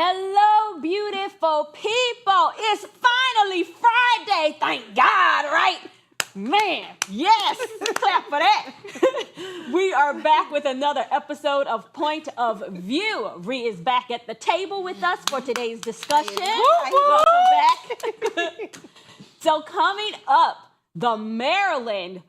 Hello, beautiful people. It's finally Friday. Thank God, right? Man, yes. Clap for that. We are back with another episode of Point of View. Ree is back at the table with us for today's discussion. Welcome back. So coming up, the Maryland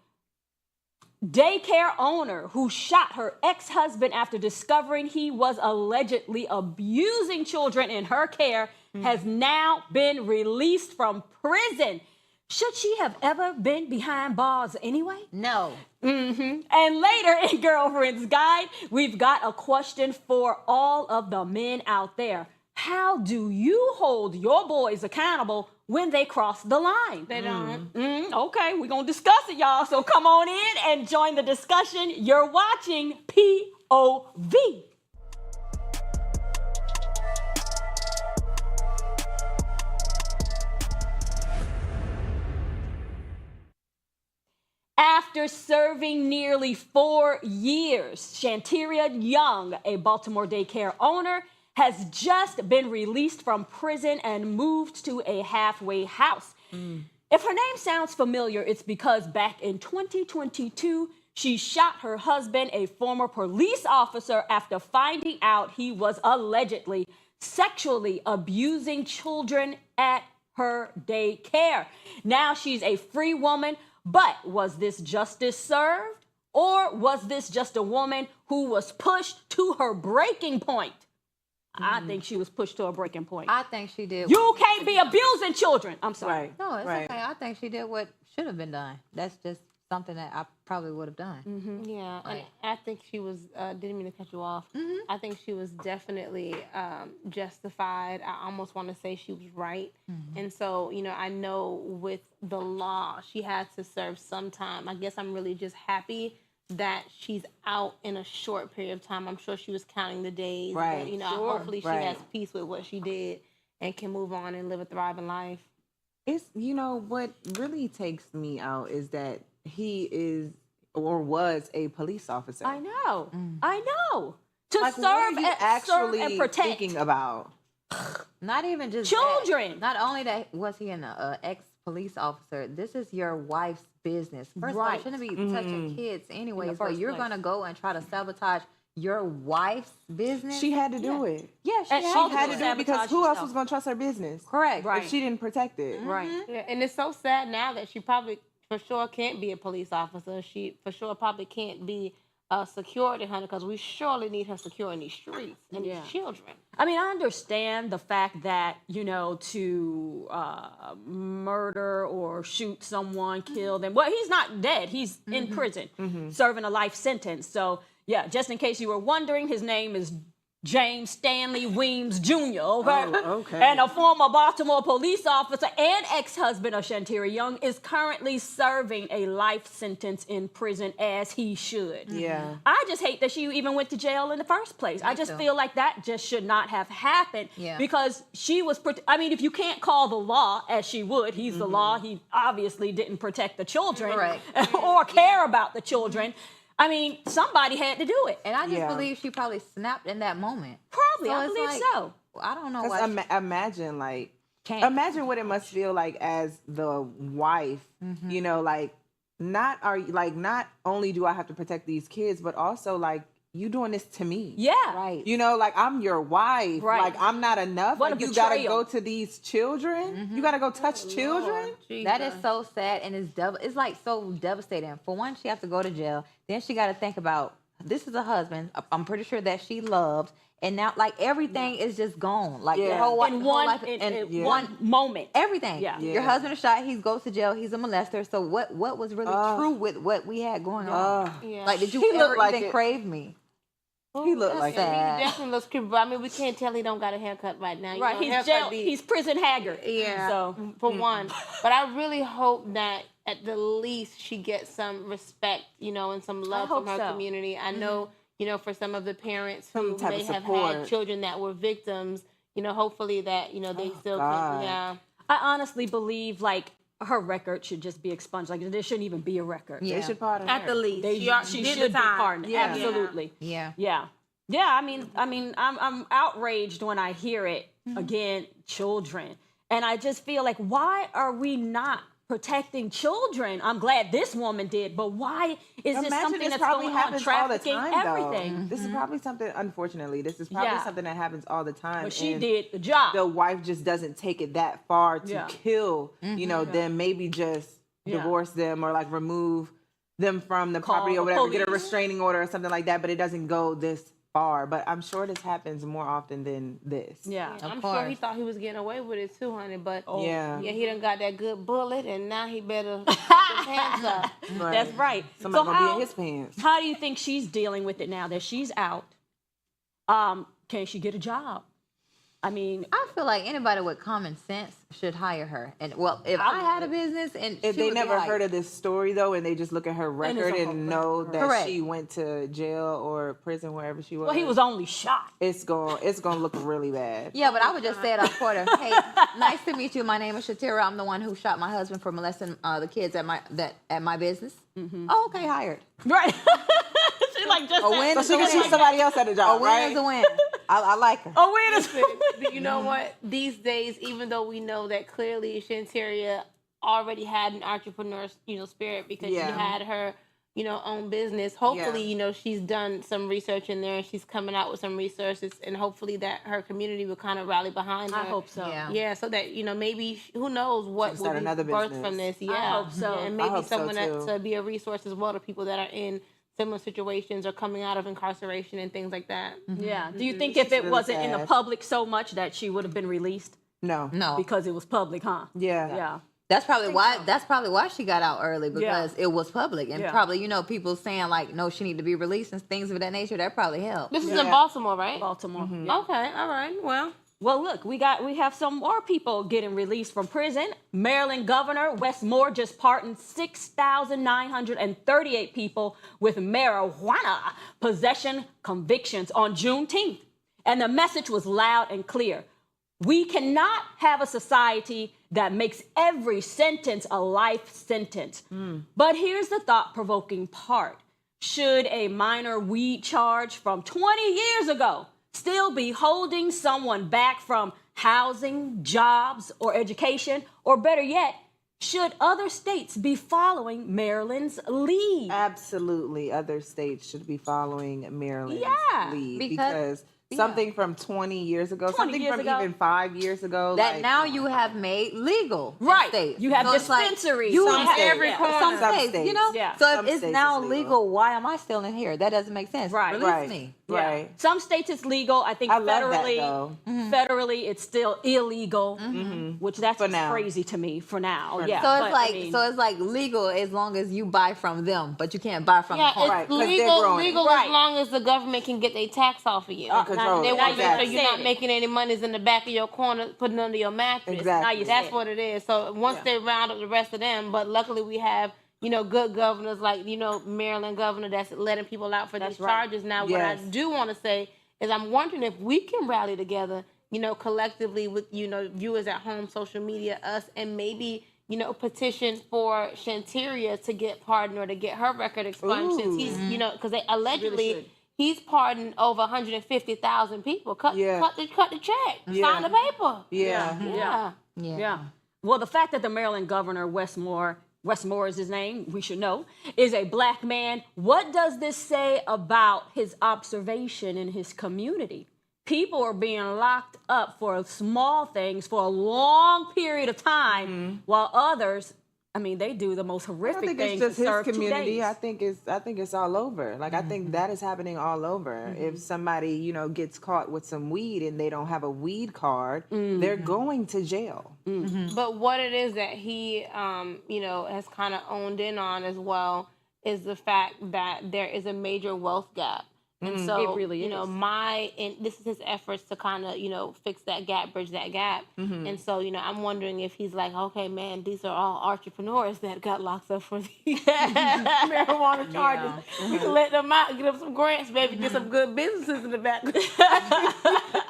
daycare owner who shot her ex-husband after discovering he was allegedly abusing children in her care has now been released from prison. Should she have ever been behind bars anyway? No. And later in Girlfriend's Guide, we've got a question for all of the men out there. How do you hold your boys accountable when they cross the line? They don't. Okay, we're going to discuss it, y'all. So come on in and join the discussion. You're watching POV. After serving nearly 4 years, Shanteria Young, a Baltimore daycare owner, has just been released from prison and moved to a halfway house. If her name sounds familiar, it's because back in 2022, she shot her husband, a former police officer, after finding out he was allegedly sexually abusing children at her daycare. Now she's a free woman, but was this justice served? Or was this just a woman who was pushed to her breaking point? I think she was pushed to a breaking point. I think she did. You can't be abusing children. I'm sorry. Right. No, it's Right. okay. I think she did what should have been done. That's just something that I probably would have done. Yeah, and Right. I think she was, didn't mean to cut you off. I think she was definitely justified. I almost want to say she was right. And so, you know, I know with the law, she had to serve some time. I guess I'm really just happy that she's out in a short period of time. I'm sure she was counting the days. Right. But, you know, Sure. hopefully she Right. has peace with what she did and can move on and live a thriving life. It's, you know, what really takes me out is that he is or was a police officer. I know. I know. To Like, what are serve, you and, serve actually and protect thinking about? Not even just children. that. Not only that was he an ex-police officer, this is your wife's business. First of all, you Right. shouldn't be touching kids anyways, but first you're place. going to go and try to sabotage your wife's business? She had to do it. Yeah, And She ultimately had to do it because sabotage who else herself. was going to trust her business? correct. Right. If she didn't protect it. Right. Yeah, and it's so sad now that she probably for sure can't be a police officer. She for sure probably can't be a security hunter because we surely need her secure in these streets and Yeah. these children. I mean, I understand the fact that, you know, to murder or shoot someone, kill them. Well, he's not dead. He's in prison, serving a life sentence. So, yeah, just in case you were wondering, his name is James Stanley Weems Jr., okay? Oh, okay. And a former Baltimore police officer and ex-husband of Shanteria Young is currently serving a life sentence in prison, as he should. Yeah. I just hate that she even went to jail in the first place. I just too. feel like that just should not have happened Yeah. because she was, I mean, if you can't call the law as she would, he's the law, he obviously didn't protect the children Right. or care about the children. I mean, somebody had to do it. And I just Yeah. believe she probably snapped in that moment. Probably, So I it's believe like, so. I don't know 'Cause why. imagine, like, Can't. imagine what it must feel like as the wife, you know, like, not only do I have to protect these kids, but also, like, you doing this to me. Yeah. Right. You know, like, I'm your wife. Right. Like, I'm not enough. What a Like, you gotta betrayal. go to these children. You gotta go touch children. That is so sad, and it's like so devastating. For one, she has to go to jail. Then she got to think about, this is a husband I'm pretty sure that she loved, and now like everything is just gone. Like your Yeah. whole, In whole one, life, in and Yeah. one moment. everything. Yeah. Your Yeah. husband is shot. He goes to jail. He's a molester. So what was really true with what we had going on? Yeah. Like, did you He ever looked like even it. crave me? He looked like Yeah, that. he definitely looks creepy. But I mean, we can't tell he don't got a haircut right now. You Right, know, he's haircut jail, be- he's prison haggard. Yeah, So, for one. But I really hope that at the least she gets some respect, you know, and some love from hope her so. community. I know, you know, for some of the parents Some who type may of have support. had children that were victims, you know, hopefully that, you know, they still God. can, yeah. I honestly believe, like, her record should just be expunged. Like, there shouldn't even be a record. Yeah. They should pardon At her. the least. They, She she did should the be time. pardoned. Yeah. Absolutely. Yeah. Yeah. Yeah, I'm outraged when I hear it. Again, children. And I just feel like, why are we not protecting children? I'm glad this woman did, but why is this something that's probably going on? happens all the Trafficking, time, everything. though. This is probably something, unfortunately, this is probably Yeah. something that happens all the time. But she and did the job. the wife just doesn't take it that far to Yeah. kill, then maybe just Yeah. divorce them or like remove them from the Call property or the whatever, get a police. restraining order or something like that, but it doesn't go this far. But I'm sure this happens more often than this. Yeah. I'm course. sure he thought he was getting away with it too, honey. But Yeah. he done got that good bullet, and now he better keep his hands up. Right. That's right. Somebody So gonna be in his pants. how do you think she's dealing with it now that she's out? Can she get a job? I mean, I feel like anybody with common sense should hire her. And well, if I had a business and If she they would be never like- heard of this story though, and they just look at her it's record a and know that Correct. she went to jail or prison, wherever she was, well, he was only shot. it's gonna look really bad. Yeah, but I would just say it off quarter. Hey, nice to meet you. My name is Shatira. I'm the one who shot my husband for molesting the kids at my business. Oh, okay, hired. Right. She like just A win So is she a can win. shoot somebody else at a A job, win right? is a win. I like her. oh wait a second. But you know what? These days, even though we know that clearly Shanteria already had an entrepreneur, spirit because she Yeah. had her, own business. Hopefully, she's done some research in there and she's coming out with some resources, and hopefully that her community will kind of rally behind her. I hope so. Yeah. Yeah, so that maybe who knows what Start will be another birthed business. from this. Yeah, I hope so. And I maybe hope so, someone too. to be a resource as well to people that are in similar situations or coming out of incarceration and things like that. Yeah. Do you think if it really wasn't in the sad. public so much that she would have been released No. No, because it was public, huh? Yeah. Yeah. that's probably why. That's probably why she got out early, because it was public, and Yeah. probably people saying like, no, she need to be released and things of that nature. That probably helped. This is in Yeah. Baltimore, right? Baltimore. Mm-hmm. Yeah. Okay, all right. Well, look, we have some more people getting released from prison. Maryland Governor Wes Moore just pardoned 6,938 people with marijuana possession convictions on Juneteenth. And the message was loud and clear. We cannot have a society that makes every sentence a life sentence. But here's the thought-provoking part. Should a minor weed charge from 20 years ago still be holding someone back from housing, jobs, or education? Or better yet, should other states be following Maryland's lead? Absolutely. Other states should be following Maryland's Yeah, lead because- something from 20 years ago, 20 something years from ago. even 5 years ago. That like, now you have made legal in Right. states. You have So it's like, dispensaries. you Some have states. every Yeah. corner. Some Some states, states. Yeah. So Some if it's states now it's legal, legal. why am I still in here? That doesn't make sense. Right. Release Right. me. Yeah. Right. Some states it's legal. I think I love that, federally, though. federally it's still illegal, which that's For now. crazy to me for now. Yeah. So it's but, like I mean, so it's like legal as long as you buy from them, but you can't buy from Yeah, the corner. Right, it's 'cause they're legal growing. as long as the government can get their tax off of you. control They it. want to make sure Exactly. you're not making any monies in the back of your corner, putting under your mattress. Exactly. Now you That's said what it is. So once Yeah. they round up the rest of them, but luckily we have, good governors like, Maryland governor that's letting people out for That's these right. charges. Now, what I Yes. do want to say is I'm wondering if we can rally together, collectively with, viewers at home, social media, us, and maybe, petition for Shanteria to get pardoned or to get her record expunged since he's, because they allegedly should. he's pardoned over 150,000 people. Cut the check. Yeah. Sign the paper. Yeah. Yeah. Yeah. Well, the fact that the Maryland governor, Wes Moore is his name, we should know, is a black man. What does this say about his observation in his community? People are being locked up for small things for a long period of time, while others, they do the most I don't horrific think it's things just and his serve 2 community. days. I think it's all over. Like I think that is happening all over. If somebody gets caught with some weed and they don't have a weed card, they're going to jail. But what it is that he, has kind of owned in on as well is the fact that there is a major wealth gap. And so, It really is. and this is his efforts to kind of, fix that gap, bridge that gap. And so, I'm wondering if he's like, okay, man, these are all entrepreneurs that got locked up for these marijuana charges. We can let them out, get them some grants, maybe get some good businesses in the back.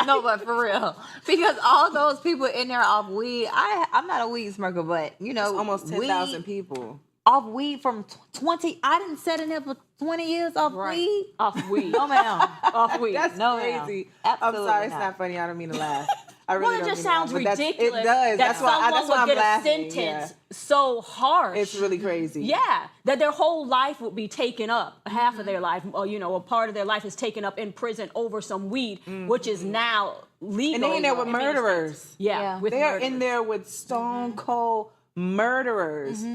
No, but for real, because all those people in there off weed. I'm not a weed smoker, but Almost 10,000 weed- people. off weed from 20. I didn't set in there for 20 years off weed. Off weed. No, ma'am. Off weed. That's No, ma'am. crazy. Absolutely I'm sorry, it's not. not funny. I don't mean to laugh. I really Well, it don't just mean to laugh, sounds but ridiculous. It does. That That's why someone I'm would get laughing. a Yeah. sentence so harsh. It's really crazy. Yeah, that their whole life would be taken up, half of their life, or, a part of their life is taken up in prison over some weed, which is now legal. And they in there with in many states. murderers. Yeah, with They're murderers. in there with stone cold murderers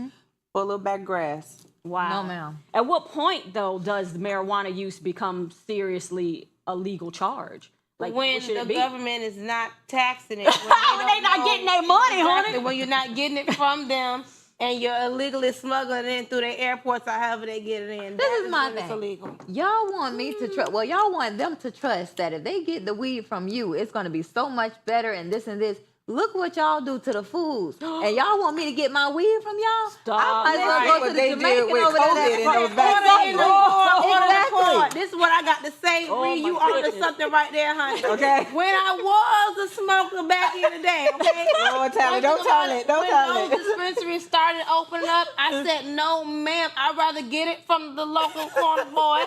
full of back grass. Wow. No, ma'am. At what point, though, does marijuana use become seriously a legal charge? Like, when what should the it be? government is not taxing it. When they not getting their money, honey. When you're not getting it from them and you're illegally smuggling it in through their airports or however they get it in. This is my when it's thing. illegal. Y'all want me to trust? Well, y'all want them to trust that if they get the weed from you, it's going to be so much better and this and this. Look what y'all do to the foods. And y'all want me to get my weed from y'all? Stop. I might as well Right, go what to they the did Jamaican with over there. COVID and those Order vaccines. in the Lord, order the Exactly. court. This is what I got to say. Oh, Reed, my you ordered goodness. something right there, honey. Okay. When I was a smoker back in the day, okay? Lord, tell it. Don't tell it. Don't tell When it. those dispensaries started opening up, I said, no, ma'am, I'd rather get it from the local corner boy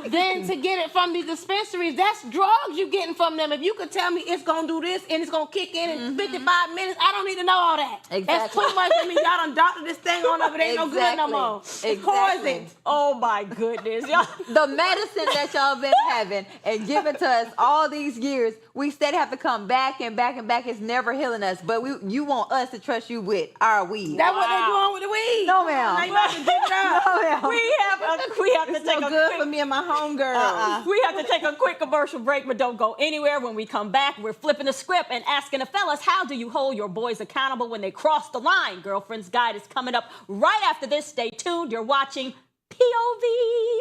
than to get it from these dispensaries. That's drugs you getting from them. If you could tell me it's going to do this and it's going to kick in 55 minutes, I don't need to know all that. That's Exactly. too much. I mean, y'all done doctored this thing on up. It ain't no good no more. It's Exactly. poison. Oh, my goodness. Y'all. The medicine that y'all been having and giving to us all these years, we still have to come back and back and back. It's never healing us. But you want us to trust you with our weed. That's what they doing with the weed. No, ma'am. Now you have to give it up. No, ma'am. We have to It's take no a good quick for me and my homegirl. We have to take a quick commercial break, but don't go anywhere. When we come back, we're flipping the script and asking the fellas, how do you hold your boys accountable when they cross the line? Girlfriend's Guide is coming up right after this. Stay tuned. You're watching POV.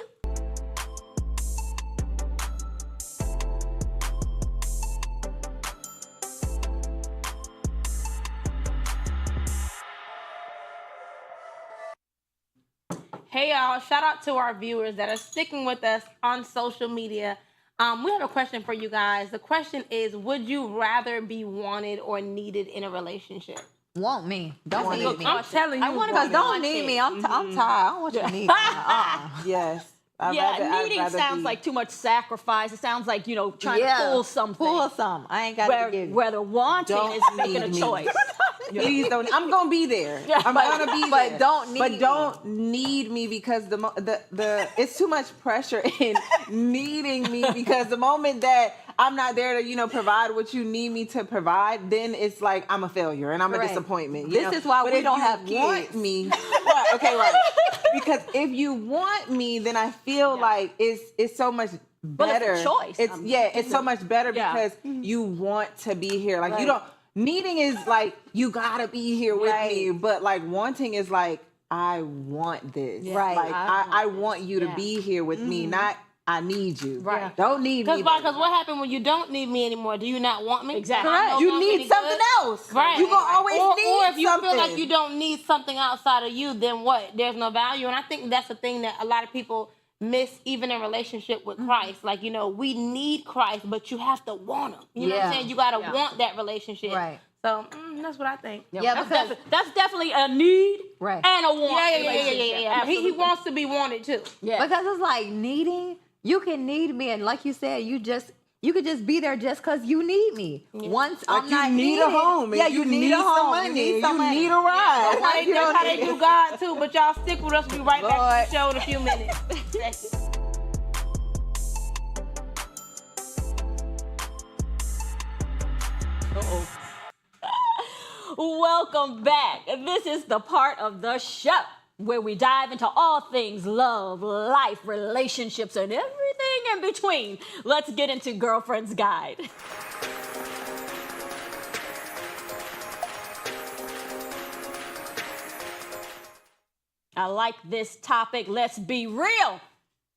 Hey y'all, shout out to our viewers that are sticking with us on social media. We have a question for you guys. The question is, would you rather be wanted or needed in a relationship? Want me. Don't need me. I'm telling you. I wanna Because be don't need me. I'm tired. I don't want you to need me. Yes. Needing sounds like too much sacrifice. It sounds like, trying to pull something. Pull some. I ain't got to give you. Whether wanting Don't is making a need me. choice. Please don't. I'm gonna be there. I'm gonna be but there. don't need But me. don't need me because the it's too much pressure in needing me because the moment that I'm not there to provide what you need me to provide, then it's like I'm a failure and I'm a Right. disappointment. This is why But we if don't you have want kids. me, right? Okay, right. Because if you want me, then I feel like it's so much Well, it's a better. choice. It's so much better Yeah. because you want to be here. Like you Right. don't. Needing is like you gotta be here with Right. me, but like wanting is like I want this. Right. Like I want you to Yeah. be here with me, not I need you. Right. Don't need me. Because what happened when you don't need me anymore? Do you not want me? Exactly. I Correct. don't You know if need any something good. else. Right. You gonna always or need if you something. feel like you don't need something outside of you, then what? There's no value. And I think that's the thing that a lot of people miss even in relationship with Christ. Like, we need Christ, but you have to want him. You know what I'm Yeah. saying? You got to Yeah. want that relationship. Because So that's what I think. Yeah, because That's definitely a need Right. and a want. Yeah. relationship. He Absolutely. wants to be wanted too. Yeah. it's like needing. You can need me, and like you said, you could just be there just because you need me. Once Like I'm you not need needed, a home. Yeah, and you need need a some home. money. You need some money. need a ride. That's how they, You that's don't how they need- do God too. But y'all stick with us. We'll be right back to the show in a few minutes. Welcome back. This is the part of the show where we dive into all things love, life, relationships, and everything in between. Let's get into Girlfriend's Guide. I like this topic. Let's be real.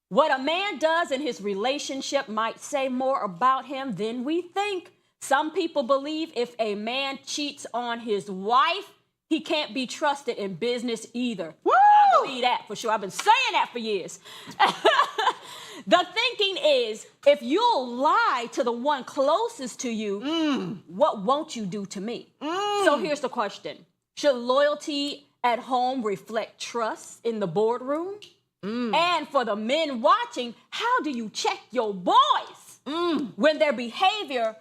What a man does in his relationship might say more about him than we think. Some people believe if a man cheats on his wife, he can't be trusted in business either. Woo! I believe that for sure. I've been saying that for years. The thinking is, if you'll lie to the one closest to you, what won't you do to me? So here's the question. Should loyalty at home reflect trust in the boardroom? And for the men watching, how do you check your boys when their behavior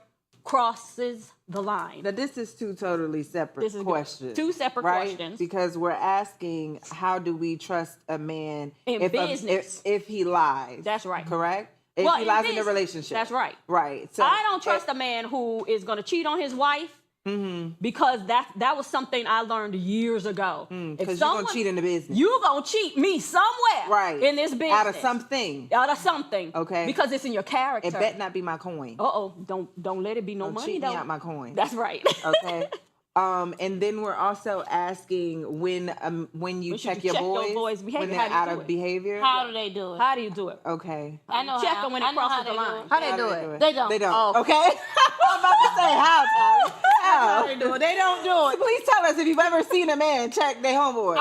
crosses the line? Now, this is two totally separate This is good. questions. Two separate right? questions. Because we're asking, how do we trust a man In if business. if he lies? That's right. Correct? If Well, he lies in a business, relationship. that's right. Right. So I don't trust a man who is going to cheat on his wife because that was something I learned years ago. because you're going to cheat in the business. You going to cheat me somewhere Right. in this business. Out of something. Out of something. Okay. Because it's in your character. It bet not be my coin. Uh-oh. Don't let it be no Don't money, cheat though. me out my coin. That's right. Okay. And then we're also asking when you check your boys behavior, when they're how do you out do of it? behavier. How do they do it? How do you do it? Okay. I know Check how. them when it I know crosses how the they line. do it. How they How do do it? They don't. They don't. Oh. Okay. I'm about to say how, Tommy. How? They do it. They don't do it. Please tell us if you've ever seen a man check their homeboy.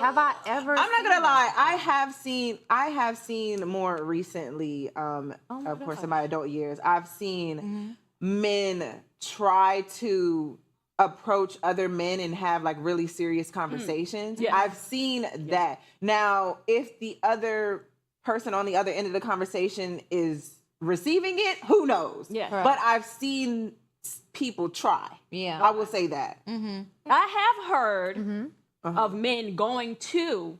Have I ever? I'm not gonna lie. I have seen more recently. Of course, in my adult years, I've seen men try to approach other men and have like really serious conversations. Yeah. I've seen that. Now, if the other person on the other end of the conversation is receiving it, who knows? Yeah. Right. But I've seen people try. Yeah. I will say that. I have heard of men going to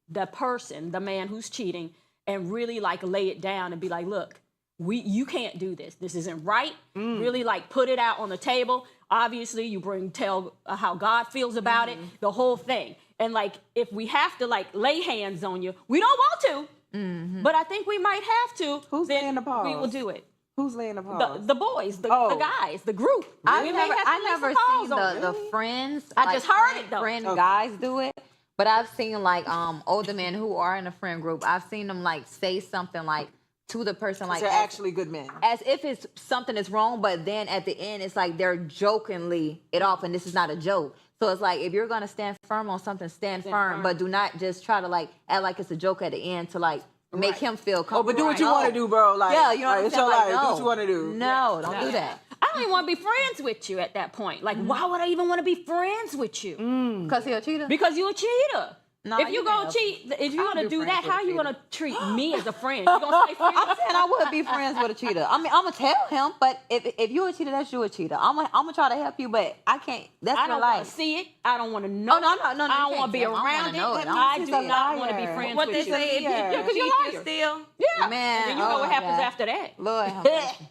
the person, the man who's cheating, and really like lay it down and be like, look, you can't do this. This isn't right. Really like put it out on the table. Obviously, you tell how God feels about it, the whole thing. And like, if we have to like lay hands on you, we don't want to, but I think we might have to. Who's then laying the paws? we will do it. Who's laying the paws? The boys, the guys, the group. I We may have to lay never some paws seen on the them. friends. I just heard it, though. Friend Okay. guys do it, but I've seen like older men who are in a friend group. I've seen them like say something like to the person like They're actually good men. as if it's something that's wrong, but then at the end it's like they're jokingly it off, and this is not a joke. So it's like if you're gonna stand firm on something, stand firm, but do not just try to like act like it's a joke at the end to like make him feel comfortable. Oh, but do what you Like, want to do, bro. Like, yeah, you know what I'm it's saying? your Like, life. Do no. what you want to do. No, don't do that. I don't even want to be friends with you at that point. Like, why would I even want to be friends with you? Because he a cheater. Because you're a cheater. No, if you you gonna know. cheat, if you're I don't gonna do do friends that, with how a you cheater. gonna treat me as a friend? You gonna stay friends? I'm saying I would be friends with a cheater. I mean, I'm gonna tell him, but if you a cheater, that's you a cheater. I'm gonna try to help you, but I can't. That's I your don't want life. to see it. I don't want to know. Oh, no, it. no, I you don't can't want to be tell me. I around wanna know it. it. I He's do a not want to be liar. friends What with they you. say, if Yeah. you Because cheat, you're you liars. steal. Yeah, Man, and then you know what happens yeah. after that. Lord, have mercy.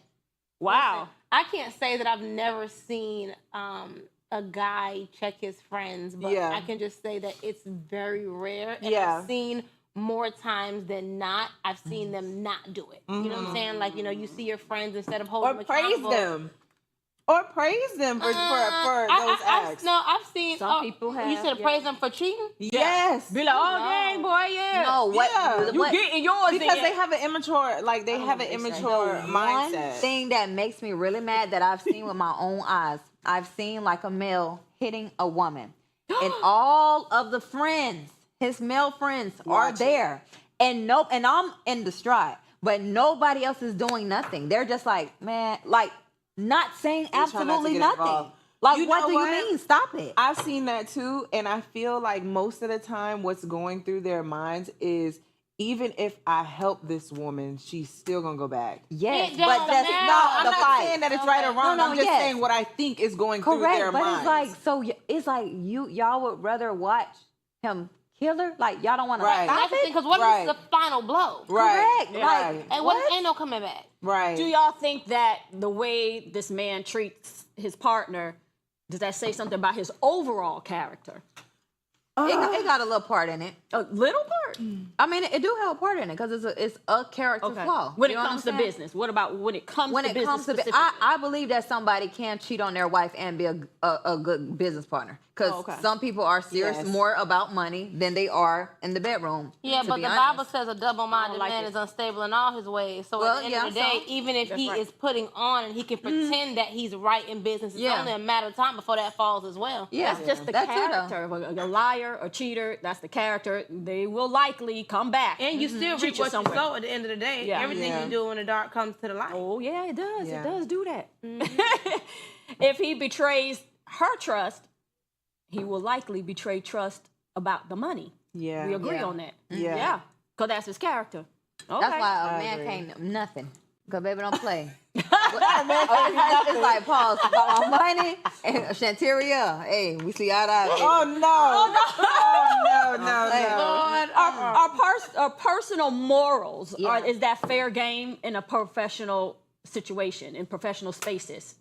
Wow. I can't say that I've never seen a guy check his friends, but Yeah. I can just say that it's very rare. And Yeah. I've seen more times than not, I've seen them not do it. You know what I'm saying? Like, you see your friends instead of holding Or them praise accountable. them. Or praise them for those acts. I've seen Some people have, You should have yeah. praised them for cheating. Yes. Be like, oh, No. dang, boy, yeah. No, what? Yeah. You what getting yours Because in. they have an immature, like they have an immature One mindset. thing that makes me really mad that I've seen with my own eyes, I've seen like a male hitting a woman, and all of the friends, his male friends, are Watch it. there, and I'm in the stride, but nobody else is doing nothing. They're just like, man, like not saying They're trying not to absolutely get nothing. involved. Like, You what know do what? you mean? Stop it. I've seen that too, and I feel like most of the time what's going through their minds is, even if I help this woman, she's still gonna go back. Yes, It but don't that's matter. not I'm the not fight. saying that it's right or wrong. No, I'm just yes. saying what I think is going through Correct, their but minds. it's like, so it's like y'all would rather watch him kill her? Like, y'all don't want Right. to That's the thing, because what Right. if it's the final blow? right, Correct. right, Like, And what if ain't no coming back? right. Do y'all think that the way this man treats his partner, does that say something about his overall character? It got a little part in it. A little part? I mean, it do have a part in it because it's a character flaw. When You it know what comes I'm to saying? business, what about when it comes When to it business comes to specifically? I believe that somebody can cheat on their wife and be a good business partner, because Oh, okay. some people are serious Yes. more about money than they are in the bedroom. Yeah, to but be the honest. Bible says a double-minded like man it. is unstable in all his ways. So Well, at the end yeah, of the day, so- even if That's he right. is putting on and he can pretend that he's right in business, it's Yeah. only a matter of time before that falls as well. Yeah, That's just the that too, though. character of a liar, a cheater. That's the character. They will likely come back. And you still Cheat reap you what you somewhere. sow at the end of the day. Yeah. Everything Yeah. you do in the dark comes to the light. Oh, yeah, it does. Yeah. It does do that. If he betrays her trust, he will likely betray trust about the money. Yeah. We agree Yeah. on that. Yeah. Yeah. Because that's his character. Okay. That's why a I man agree. can't nothing. Because baby don't play. It's like pause about my money and Shanteria. Hey, we see eye to eye. baby. Oh no! Oh no! Hey, No! Our personal morals, Yeah. is that fair game in a professional situation, in professional spaces?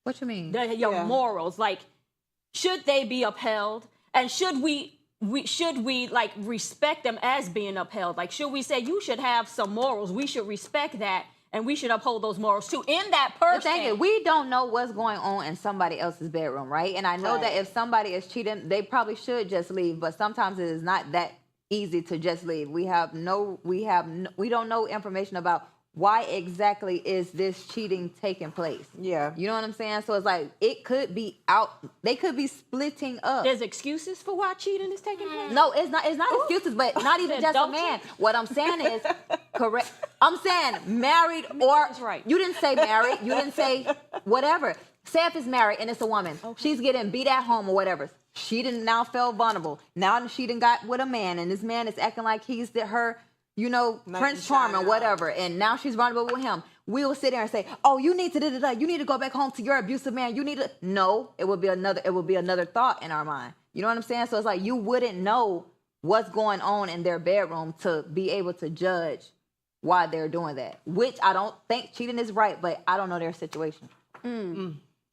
What you mean? Your Yeah. morals, like, should they be upheld? And should we like respect them as being upheld? Like, should we say you should have some morals? We should respect that, and we should uphold those morals too. In that The person, thing is, we don't know what's going on in somebody else's bedroom, right? And I know that if somebody is cheating, they probably should just leave. But sometimes it is not that easy to just leave. We don't know information about why exactly is this cheating taking place. Yeah. You know what I'm saying? So it's like it could be out. They could be splitting up. there's excuses for why cheating is taking place. No, it's not excuses, but not even just a Don't man. What I'm saying is correct. I'm saying married or That's right. You didn't say married. You didn't say whatever. Say if it's married and it's a woman. She's getting beat at home or whatever. She didn't now feel vulnerable. Now she done got with a man and this man is acting like he's her, Prince Charming, whatever. And now she's vulnerable with him. We will sit there and say, "Oh, you need to you need to go back home to your abusive man. You need to." No, it would be another thought in our mind. You know what I'm saying? So it's like you wouldn't know what's going on in their bedroom to be able to judge why they're doing that. Which I don't think cheating is right, but I don't know their situation.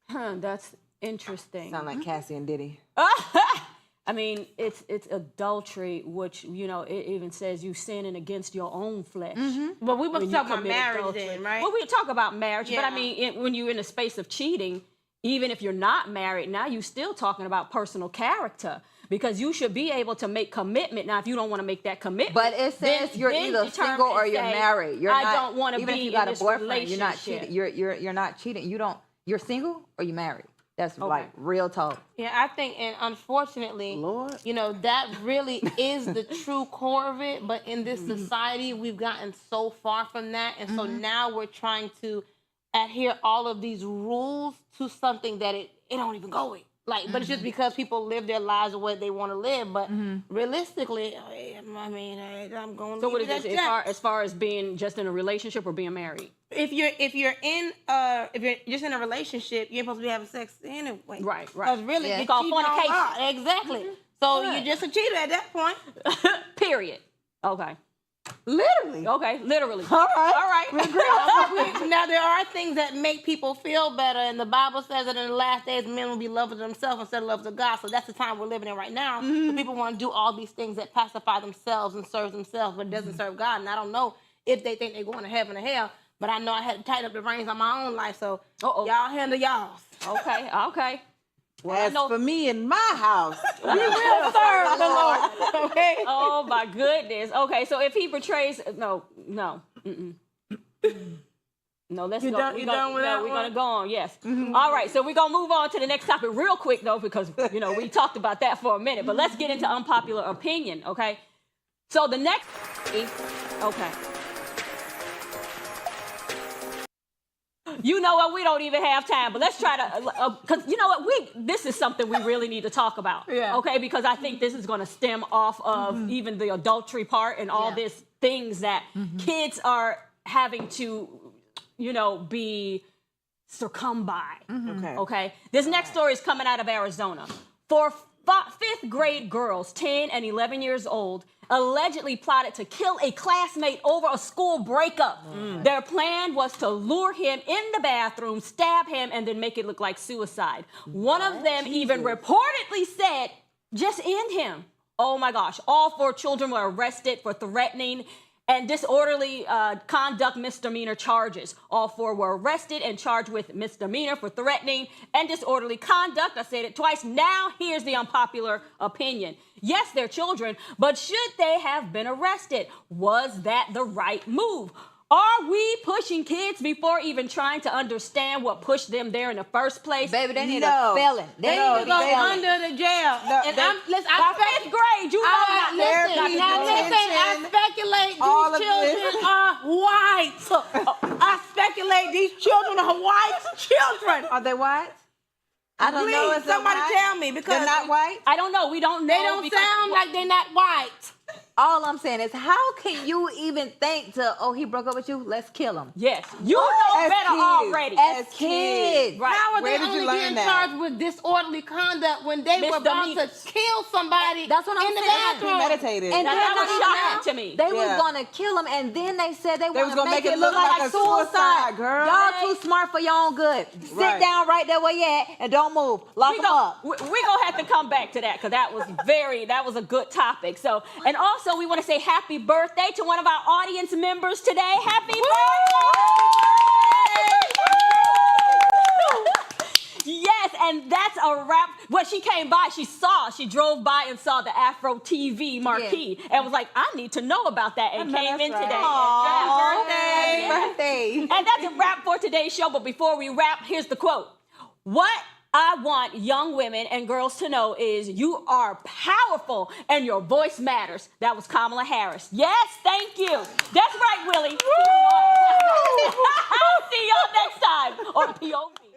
That's interesting. Sound like Cassie and Diddy. I mean, it's adultery, which it even says you sinning against your own flesh. But we when must you talk about commit marriage adultery. then, right? Well, we talk about marriage, but I Yeah. mean, when you're in a space of cheating, even if you're not married, now you're still talking about personal character because you should be able to make commitment. Now, if you don't want to make that commitment, But it says you're then either determine single or and you're say, married. You're I not, don't want to even be if you got in a this boyfriend, you're not relationship. cheating. You're not cheating. You're single or you married. That's like real talk. Yeah, I think, and unfortunately, Lord. that really is the true core of it. But in this society, we've gotten so far from that. And so now we're trying to adhere all of these rules to something that it don't even go with. Like, but it's just because people live their lives the way they want to live. But realistically, I mean, I'm going to So what leave is it this at that. as far as being just in a relationship or being married? If you're just in a relationship, you're supposed to be having sex anyway. Right. Because really, Yeah. you're It's called cheating on fornication. God. Exactly. So Right. you're just a cheater at that point. Period. Okay. Literally. Okay. Literally. All right. All right. We agree. Now there are things that make people feel better, and the Bible says that in the last days men will be lovers of themselves instead of lovers of God. So that's the time we're living in right now. So people want to do all these things that pacify themselves and serve themselves, but it doesn't serve God. And I don't know if they think they're going to heaven or hell, but I know I had to tighten up the reins on my own life. So y'all handle y'all's. Okay. Well, I As know. for me in my house, We will serve the Lord. Okay. Oh my goodness. Okay, so if he betrays, no. No, let's You go. done- you done with that We're one? gonna go on. Yes. All right. So we're gonna move on to the next topic real quick though, because we talked about that for a minute. But let's get into unpopular opinion. Okay. So the next. Okay. You know what? We don't even have time, but let's try to, because you know what? This is something we really need to talk about. Yeah. Okay, because I think this is going to stem off of even the adultery part and all these things that kids are having to, be succumbed by. Okay. This next story is coming out of Arizona. For fifth grade girls, 10 and 11 years old, allegedly plotted to kill a classmate over a school breakup. Their plan was to lure him in the bathroom, stab him, and then make it look like suicide. One of them even reportedly said, just end him. Oh my gosh. All 4 children were arrested for threatening and disorderly conduct misdemeanor charges. All 4 were arrested and charged with misdemeanor for threatening and disorderly conduct. I said it twice. Now here's the unpopular opinion. Yes, they're children, but should they have been arrested? Was that the right move? Are we pushing kids before even trying to understand what pushed them there in the first place? Baby, they need No. a felon. They need need to go a felon. under the jail. And they- By 5th grade, you know not listen, therapy, I speculate all of these children this. are white. I speculate these children are white children. are they white? I don't know. Please, somebody tell me because They're not white. I don't know. We don't know. They don't because- sound like they're not white. All I'm saying is, how can you even think he broke up with you? Let's kill him. Yes, you know As better kids. already. As kids. Right. How are Where they did you only learn getting that? charged with disorderly conduct when they were about to Misdemeanors. kill somebody That's what I'm in the saying. bathroom? Premeditated. And Now, then that was not even shocking that. to me. They Yeah. was gonna kill him, and then they said they was want to gonna make it look like a suicide, girl. Y'all too smart for your own good. Sit Right. down right there where you at and don't move. Lock we them up. we're gonna have to come back to that because that was a good topic. So, and also we want to say happy birthday to one of our audience members today. Happy birthday! Yes, and that's a wrap. Well, she came by, she drove by and saw the Afro TV marquee and was like, I need to know about that, and came in today. Happy birthday. And that's a wrap for today's show. But before we wrap, here's the quote. What I want young women and girls to know is you are powerful and your voice matters. That was Kamala Harris. Yes, thank you. That's right, Willie. See y'all next time on POV.